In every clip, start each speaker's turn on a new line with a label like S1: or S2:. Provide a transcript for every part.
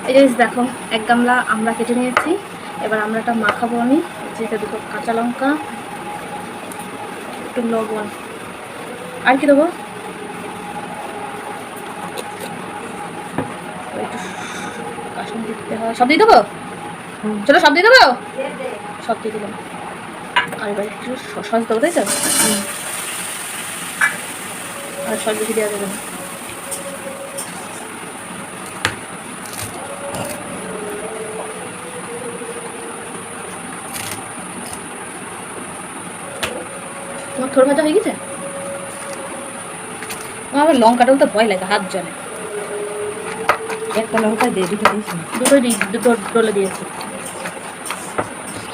S1: এই যে দেখো এক গামলা আমরা কেটে নিয়েছি। এবার আমরাটা মাখাবো আমি। যেটা দুটো কাঁচা লঙ্কা, একটু লবণ, আর কি দেবো, একটু কাশ্মীরি দিতে হয়। সব দিয়ে দেবো, চলো সব দিয়ে দেবো, সব দিয়ে দেবো। আর এবার একটু সস দেবো, তাই তো? আর সস বেশি দেওয়া যাবে না। তোমার থোড় ভাজা হয়ে গেছে? আমার আবার লঙ্কাটাও তো ভয় লাগে, হাত জলে।
S2: একটা লঙ্কা দিয়ে দুটো দিয়েছি,
S1: দুটো ডলে দিয়েছি।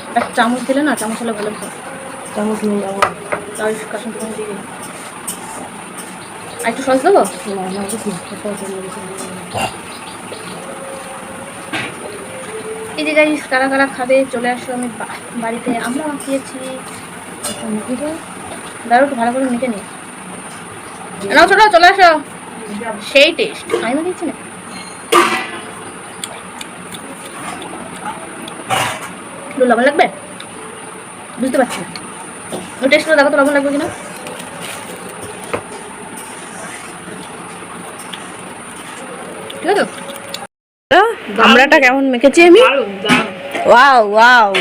S1: একটা চামচ দিলে না, চামচ হলে ভালো হতো।
S2: চামচ নেই আমার।
S1: তাই কাশ্মীরি লঙ্কা দিয়ে দিই। আর একটু সস দেবো। এই যে গাইস, কারা কারা খাবে চলে আসো, আমি বাড়িতে আমরা মাখিয়েছি। দাঁড়ো একটু ভালো করে মেখে নিই। নাও ছোটো, চলে আসো। সেই টেস্ট, আমি মাখিয়েছি না। একটু লবণ লাগবে, বুঝতে পারছি না। টেস্ট করে দেখো তো লবণ লাগবে কিনা। ঠিক আছে, আমরাটা কেমন মেখেছি আমি। Wow wow.